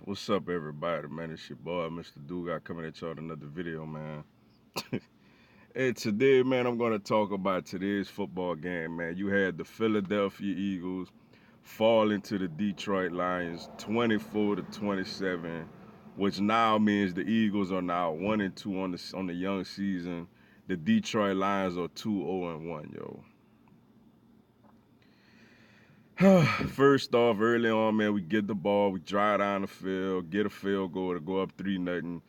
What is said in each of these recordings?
What's up, everybody, man? It's your boy, Mr. Dugas, coming at y'all with another video, man. Hey, today, man, I'm going to talk about today's football game, man. You had the Philadelphia Eagles fall into the Detroit Lions 24-27, which now means the Eagles are now 1-2 on the young season. The Detroit Lions are 2-0-1, yo. First off, early on, man, we get the ball, we drive down the field, get a field goal to go up 3-0.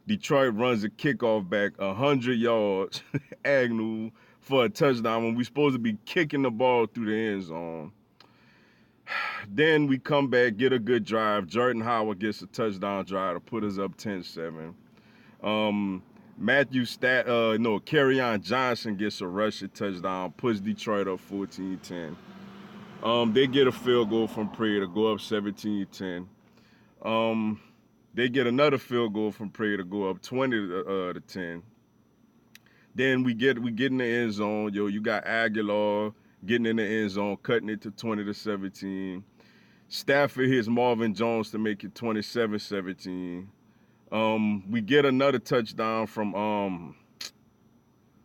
Detroit runs a kickoff back 100 yards, Agnew for a touchdown when we supposed to be kicking the ball through the end zone. Then we come back, get a good drive. Jordan Howard gets a touchdown drive to put us up 10-7. Kerryon Johnson gets a rushing touchdown, puts Detroit up 14-10. They get a field goal from Prayer to go up 17-10. They get another field goal from Prayer to go up 20-10. Then we get in the end zone. Yo, you got Aguilar getting in the end zone, cutting it to 20-17. Stafford hits Marvin Jones to make it 27-17. We get another touchdown from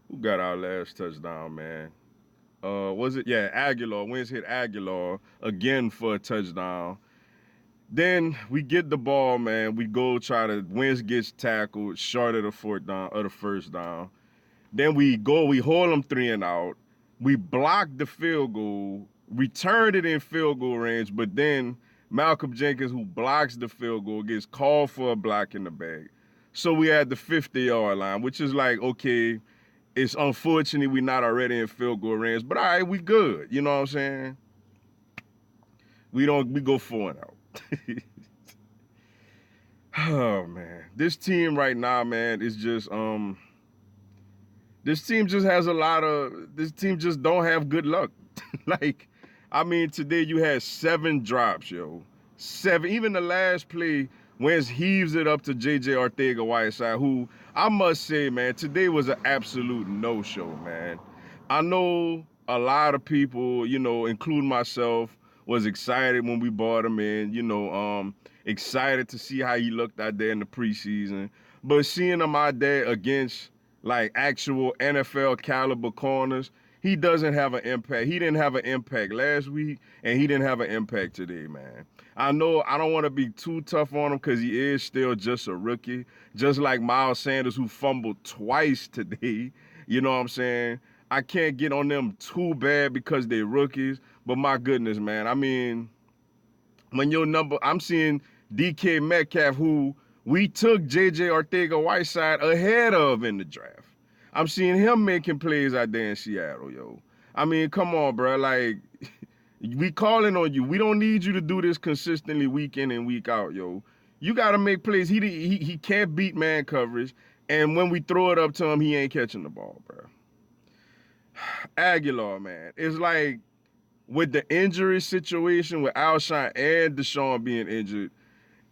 who got our last touchdown, man? Was it? Yeah, Aguilar. Wentz hit Aguilar again for a touchdown. Then we get the ball, man. We go try to Wentz gets tackled short of the first down. Then we hold them 3 and out. We block the field goal, returned it in field goal range, but then Malcolm Jenkins, who blocks the field goal, gets called for a block in the bag. So we had the 50-yard line, which is like, okay, it's unfortunate we're not already in field goal range, but all right, we good. You know what I'm saying? We go 4 and out. Oh man, this team right now, man, is just this team just has this team just don't have good luck. Like, I mean, today you had 7 drops, yo. 7. Even the last play, Wentz heaves it up to J.J. Arcega-Whiteside, who I must say, man, today was an absolute no-show, man. I know a lot of people, including myself, was excited when we brought him in, excited to see how he looked out there in the preseason. But seeing him out there against like actual NFL caliber corners, he doesn't have an impact. He didn't have an impact last week, and he didn't have an impact today, man. I know I don't want to be too tough on him because he is still just a rookie, just like Miles Sanders, who fumbled twice today. You know what I'm saying? I can't get on them too bad because they're rookies, but my goodness, man. I mean, I'm seeing DK Metcalf, who we took JJ Arcega-Whiteside ahead of in the draft. I'm seeing him making plays out there in Seattle, yo. I mean, come on, bro. Like, we calling on you. We don't need you to do this consistently week in and week out, yo. You got to make plays. He can't beat man coverage, and when we throw it up to him, he ain't catching the ball, bro. Aguilar, man. It's like with the injury situation with Alshon and Deshaun being injured,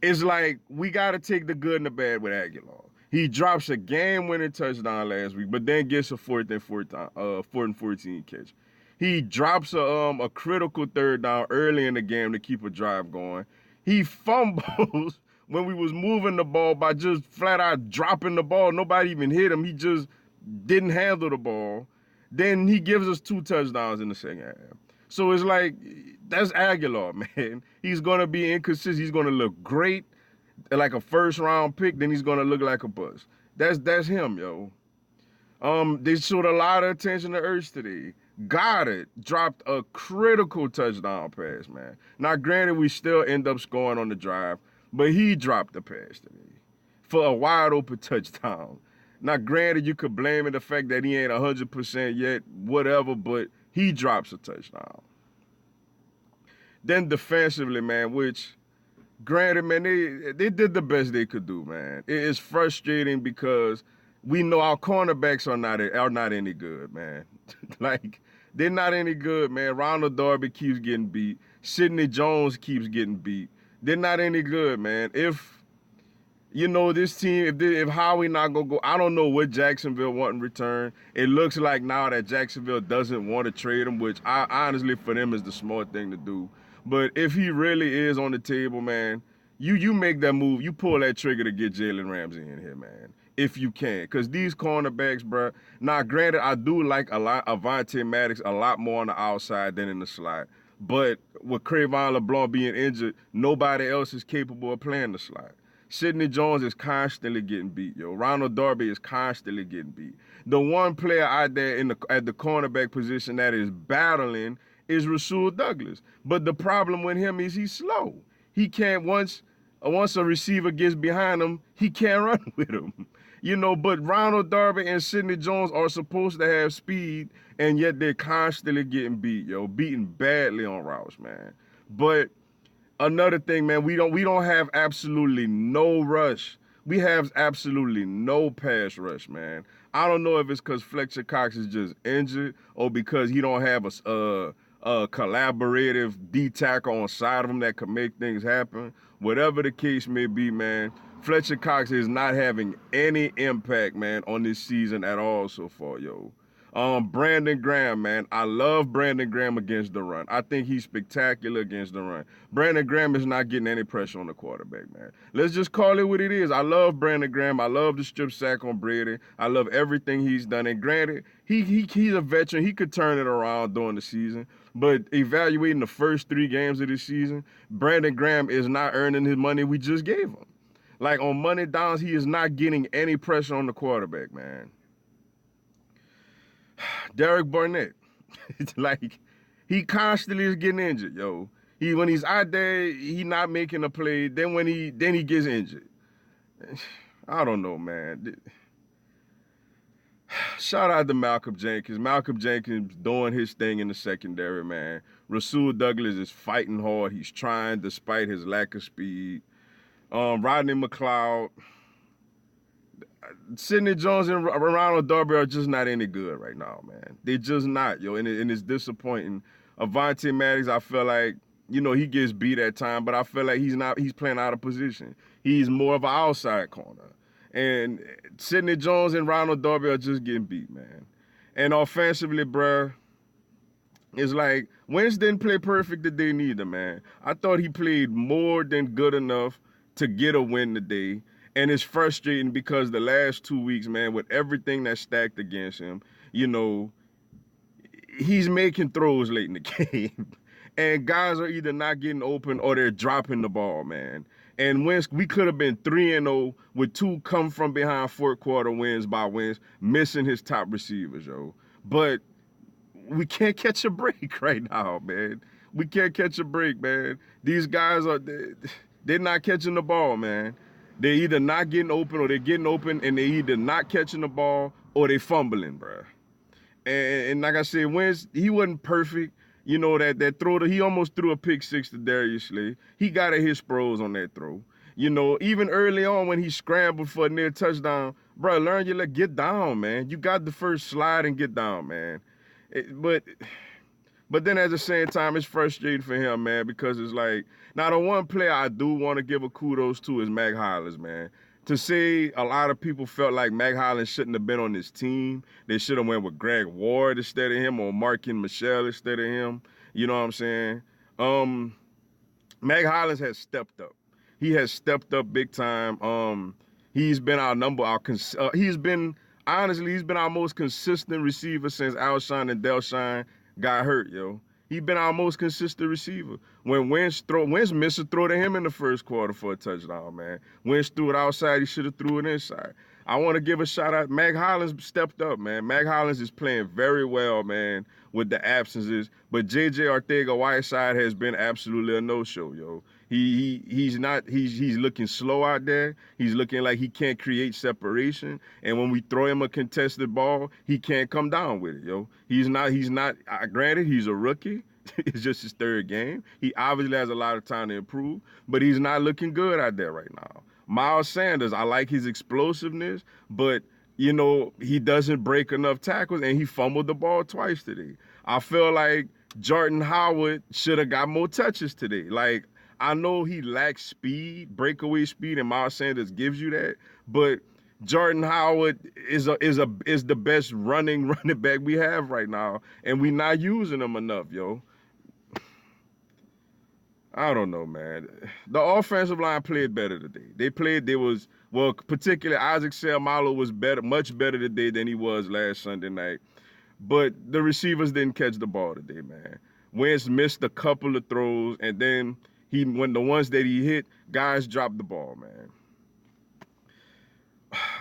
it's like we got to take the good and the bad with Aguilar. He drops a game-winning touchdown last week, but then gets a 4th and 14 catch. He drops a critical third down early in the game to keep a drive going. He fumbles when we was moving the ball by just flat out dropping the ball. Nobody even hit him. He just didn't handle the ball. Then he gives us 2 touchdowns in the second half. So it's like, that's Aguilar, man. He's going to be inconsistent. He's going to look great, like a first-round pick. Then he's going to look like a bust. That's him, yo. They showed a lot of attention to Ertz today. Goddard dropped a critical touchdown pass, man. Now, granted, we still end up scoring on the drive, but he dropped the pass today for a wide-open touchdown. Now, granted, you could blame it the fact that he ain't 100% yet, whatever, but he drops a touchdown. Then defensively, man, which, granted, man, they did the best they could do, man. It is frustrating because we know our cornerbacks are not any good, man. Like, they're not any good, man. Ronald Darby keeps getting beat. Sidney Jones keeps getting beat. They're not any good, man. If this team, if Howie not gonna go, I don't know what Jacksonville want in return. It looks like now that Jacksonville doesn't want to trade him, which I honestly for them is the smart thing to do. But if he really is on the table, man, you make that move. You pull that trigger to get Jalen Ramsey in here, man. If you can. Because these cornerbacks, bro. Now, granted, I do like Avonte Maddox a lot more on the outside than in the slot. But with Crayvon LeBlanc being injured, nobody else is capable of playing the slot. Sidney Jones is constantly getting beat, yo. Ronald Darby is constantly getting beat. The one player out there at the cornerback position that is battling is Rasul Douglas. But the problem with him is he's slow. He can't once a receiver gets behind him, he can't run with him. But Ronald Darby and Sidney Jones are supposed to have speed, and yet they're constantly getting beaten badly on routes, man. But another thing, man, we don't have absolutely no rush. We have absolutely no pass rush, man. I don't know if it's because Fletcher Cox is just injured or because he don't have a collaborative D tackle on side of him that could make things happen. Whatever the case may be, man, Fletcher Cox is not having any impact, man, on this season at all so far, yo. Brandon Graham, man. I love Brandon Graham against the run. I think he's spectacular against the run. Brandon Graham is not getting any pressure on the quarterback, man. Let's just call it what it is. I love Brandon Graham. I love the strip sack on Brady. I love everything he's done. And granted, he's a veteran. He could turn it around during the season. But evaluating the first 3 games of this season, Brandon Graham is not earning his money we just gave him. Like on money downs, he is not getting any pressure on the quarterback, man. Derek Barnett, like he constantly is getting injured, yo. When he's out there, he not making a play. Then he gets injured. I don't know, man. Shout out to Malcolm Jenkins. Malcolm Jenkins doing his thing in the secondary, man. Rasul Douglas is fighting hard. He's trying despite his lack of speed. Rodney McLeod. Sidney Jones and Ronald Darby are just not any good right now, man. They're just not, yo, and it's disappointing. Avonte Maddox, I feel like, he gets beat at time, but I feel like he's playing out of position. He's more of an outside corner. And Sidney Jones and Ronald Darby are just getting beat, man. And offensively, bruh, it's like Wentz didn't play perfect the day neither, man. I thought he played more than good enough to get a win today. And it's frustrating because the last 2 weeks, man, with everything that's stacked against him, he's making throws late in the game. And guys are either not getting open or they're dropping the ball, man. And Wentz, we could have been 3-0 with 2 come from behind fourth quarter wins by Wentz, missing his top receivers, yo. But we can't catch a break right now, man. We can't catch a break, man. These guys they're not catching the ball, man. They're either not getting open or they're getting open and they're either not catching the ball or they fumbling, bro. And like I said, Wentz, he wasn't perfect. That throw, he almost threw a pick 6 to Darius Slay. He got to hit Sproles on that throw. Even early on when he scrambled for a near touchdown, bro, learn your leg, get down, man. You got the first slide and get down, man. But then at the same time, it's frustrating for him, man, because it's like, now the one player I do want to give a kudos to is Mac Hollins, man. To say a lot of people felt like Mac Hollins shouldn't have been on this team. They should have went with Greg Ward instead of him or Markin Michelle instead of him. You know what I'm saying? Mac Hollins has stepped up. He has stepped up big time. He's been he's been our most consistent receiver since Alshon and Delshon got hurt, yo. He's been our most consistent receiver. When Wentz missed a throw to him in the first quarter for a touchdown, man. Wentz threw it outside, he should have threw it inside. I want to give a shout out. Mac Hollins stepped up, man. Mac Hollins is playing very well, man, with the absences. But J.J. Arcega-Whiteside has been absolutely a no-show, yo. He's looking slow out there. He's looking like he can't create separation. And when we throw him a contested ball, he can't come down with it, yo. He's not, granted, he's a rookie. It's just his 3rd game. He obviously has a lot of time to improve, but he's not looking good out there right now. Miles Sanders, I like his explosiveness, but, he doesn't break enough tackles, and he fumbled the ball twice today. I feel like Jordan Howard should have got more touches today. Like, I know he lacks speed, breakaway speed, and Miles Sanders gives you that, but Jordan Howard is the best running back we have right now, and we're not using him enough, yo. I don't know, man. The offensive line played better today. Particularly Isaac Seumalo was better, much better today than he was last Sunday night. But the receivers didn't catch the ball today, man. Wentz missed a couple of throws, and then when the ones that he hit, guys dropped the ball, man.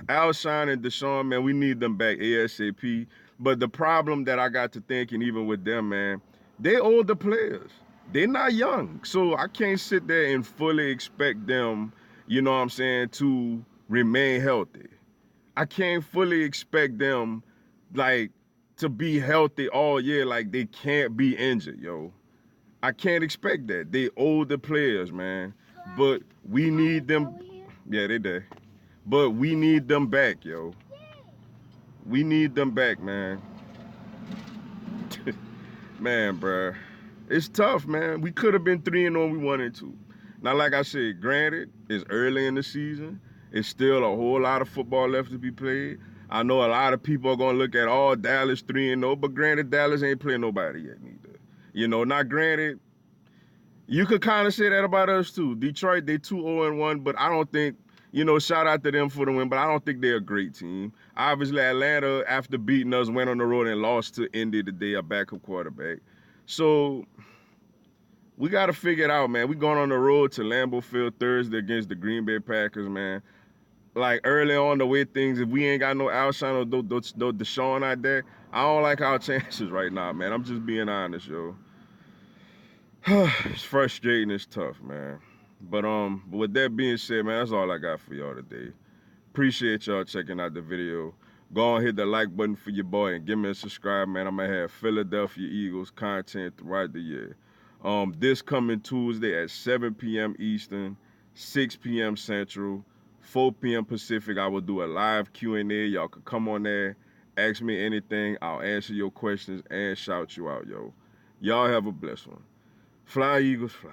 Alshon and Deshaun, man, we need them back ASAP. But the problem that I got to thinking, even with them, man, they older players. They're not young. So I can't sit there and fully expect them, you know what I'm saying, to remain healthy. I can't fully expect them, like, to be healthy all year, like they can't be injured, yo. I can't expect that. They older players, man. But we need them. Yeah, they did. But we need them back, yo. We need them back, man. Man, bruh. It's tough, man. We could have been 3-0, we wanted to. Now, like I said, granted, it's early in the season. It's still a whole lot of football left to be played. I know a lot of people are gonna look at all Dallas 3-0, but granted, Dallas ain't playing nobody yet neither. You know, not granted. You could kind of say that about us too. Detroit, they 2-0-1, but I don't think, you know, shout out to them for the win, but I don't think they're a great team. Obviously, Atlanta, after beating us, went on the road and lost to Indy today, a backup quarterback. So we got to figure it out, man. We going on the road to Lambeau Field Thursday against the Green Bay Packers, man. Like early on, the way things, if we ain't got no Alshon or no Deshaun out there, I don't like our chances right now, man. I'm just being honest, yo. It's frustrating. It's tough, man. But with that being said, man, that's all I got for y'all today. Appreciate y'all checking out the video. Go on, hit the like button for your boy and give me a subscribe, man. I'm gonna have Philadelphia Eagles content throughout the year. This coming Tuesday at 7 p.m. Eastern, 6 p.m. Central, 4 p.m. Pacific, I will do a live Q&A. Y'all can come on there, ask me anything. I'll answer your questions and shout you out, yo. Y'all have a blessed one. Fly, Eagles, fly.